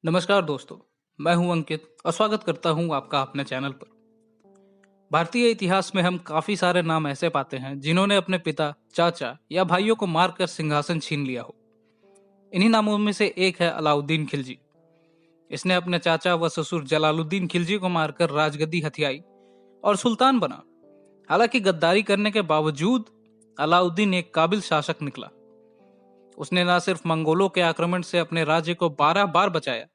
नमस्कार दोस्तों, मैं हूं अंकित और स्वागत करता हूं आपका अपने चैनल पर। भारतीय इतिहास में हम काफी सारे नाम ऐसे पाते हैं जिन्होंने अपने पिता, चाचा या भाइयों को मारकर सिंहासन छीन लिया हो। इन्हीं नामों में से एक है अलाउद्दीन खिलजी। इसने अपने चाचा व ससुर जलालुद्दीन खिलजी को मारकर राजगद्दी हथियाई और सुल्तान बना। हालांकि गद्दारी करने के बावजूद अलाउद्दीन एक काबिल शासक निकला। उसने न सिर्फ मंगोलों के आक्रमण से अपने राज्य को 12 बार बचाया,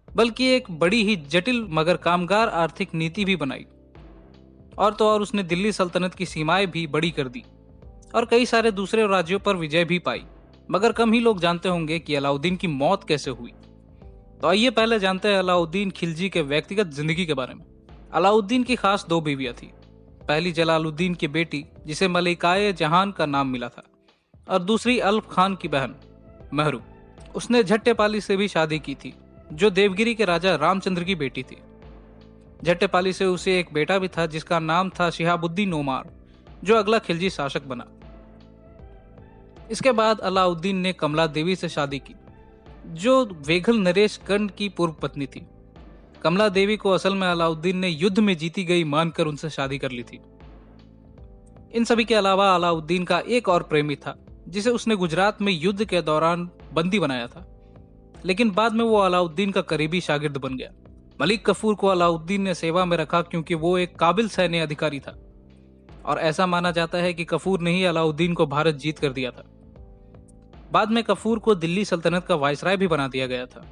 बल्कि एक बड़ी ही जटिल मगर कामगार आर्थिक नीति भी बनाई। और तो और उसने दिल्ली सल्तनत की सीमाएं भी बड़ी कर दी और कई सारे दूसरे राज्यों पर विजय भी पाई। मगर कम ही लोग जानते होंगे कि अलाउद्दीन की मौत कैसे हुई। तो आइए पहले जानते हैं अलाउद्दीन खिलजी के व्यक्तिगत जिंदगी के बारे में। अलाउद्दीन की खास दो बीवियां थी। पहली जलालुद्दीन की बेटी जिसे मलिकाए जहान का नाम मिला था, और दूसरी अल्फ खान की बहन महरू। उसने झट्टेपाली से भी शादी की थी, जो देवगिरी के राजा रामचंद्र की बेटी थी। झट्टेपाली से उसे एक बेटा भी था जिसका नाम था शिहाबुद्दीन ओमार, जो अगला खिलजी शासक बना। इसके बाद अलाउद्दीन ने कमला देवी से शादी की, जो वेघल नरेश कंड की पूर्व पत्नी थी। कमला देवी को असल में अलाउद्दीन ने युद्ध में जीती गई मानकर उनसे शादी कर ली थी। इन सभी के अलावा अलाउद्दीन का एक और प्रेमी था, जिसे उसने गुजरात में युद्ध के दौरान बंदी बनाया था, लेकिन बाद में वो अलाउद्दीन का करीबी शागिर्द बन गया। मलिक कफूर को अलाउद्दीन ने सेवा में रखा क्योंकि वो एक काबिल सैन्य अधिकारी था, और ऐसा माना जाता है कि कफूर ने ही अलाउद्दीन को भारत जीत कर दिया था। बाद में कफूर को दिल्ली सल्तनत का वायसराय भी बना दिया गया था।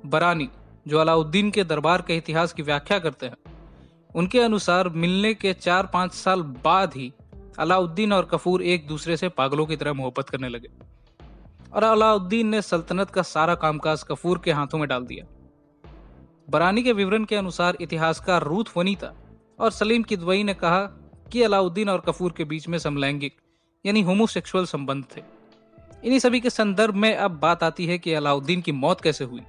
बरानी, जो अलाउद्दीन के दरबार के इतिहास की व्याख्या करते हैं, उनके अनुसार मिलने के 4-5 साल बाद ही अलाउद्दीन और कफूर एक दूसरे से पागलों की तरह मोहब्बत करने लगे, और अलाउद्दीन ने सल्तनत का सारा कामकाज कफूर के हाथों में डाल दिया। बरानी के विवरण के अनुसार इतिहासकार रूथ वनीता और सलीम किदवई ने कहा कि अलाउद्दीन और कफूर के बीच में समलैंगिक यानी होमोसेक्सुअल संबंध थे। इन्हीं सभी के संदर्भ में अब बात आती है कि अलाउद्दीन की मौत कैसे हुई।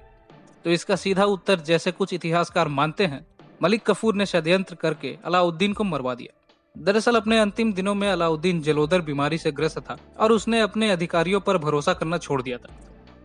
तो इसका सीधा उत्तर, जैसे कुछ इतिहासकार मानते हैं, मलिक कफूर ने षड्यंत्र करके अलाउद्दीन को मरवा दिया। दरअसल अपने अंतिम दिनों में अलाउद्दीन जलोदर बीमारी से ग्रस्त था और उसने अपने अधिकारियों पर भरोसा करना छोड़ दिया था।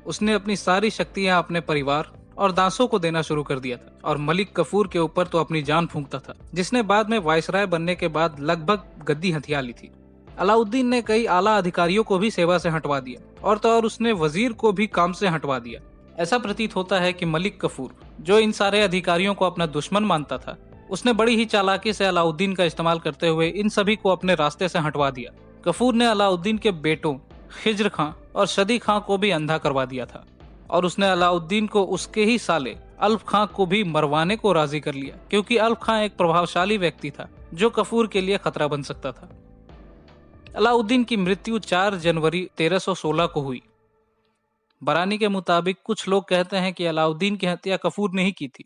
उसने अपनी सारी शक्तियां अपने परिवार और दासों को देना शुरू कर दिया था, और मलिक कफूर के ऊपर तो अपनी जान फूंकता था, जिसने बाद में वायसराय बनने के बाद लगभग गद्दी हथिया ली थी। अलाउद्दीन ने कई आला अधिकारियों को भी सेवा से हटवा दिया, और तो और उसने वजीर को भी काम से हटवा दिया। ऐसा प्रतीत होता है कि मलिक कफूर, जो इन सारे अधिकारियों को अपना दुश्मन मानता था, उसने बड़ी ही चालाकी से अलाउद्दीन का इस्तेमाल करते हुए इन सभी को अपने रास्ते से हटवा दिया। कफूर ने अलाउद्दीन के बेटों खिज्र खां और शदी खां को भी अंधा करवा दिया था, और उसने अलाउद्दीन को उसके ही साले अल्फ खां को भी मरवाने को राजी कर लिया, क्योंकि अल्फ खां एक प्रभावशाली व्यक्ति था जो कफूर के लिए खतरा बन सकता था। अलाउद्दीन की मृत्यु 4 जनवरी 1316 को हुई। बरानी के मुताबिक कुछ लोग कहते हैं कि अलाउद्दीन की हत्या कफूर ने ही की थी।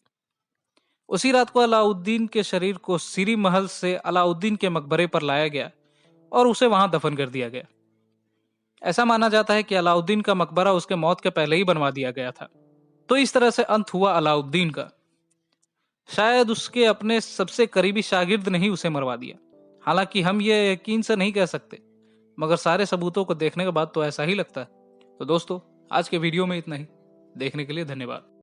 उसी रात को अलाउद्दीन के शरीर को सिरी महल से अलाउद्दीन के मकबरे पर लाया गया और उसे वहां दफन कर दिया गया। ऐसा माना जाता है कि अलाउद्दीन का मकबरा उसके मौत के पहले ही बनवा दिया गया था। तो इस तरह से अंत हुआ अलाउद्दीन का। शायद उसके अपने सबसे करीबी शागिर्द ने ही उसे मरवा दिया। हालांकि हम ये यकीन से नहीं कह सकते, मगर सारे सबूतों को देखने के बाद तो ऐसा ही लगता है। तो दोस्तों, आज के वीडियो में इतना ही। देखने के लिए धन्यवाद।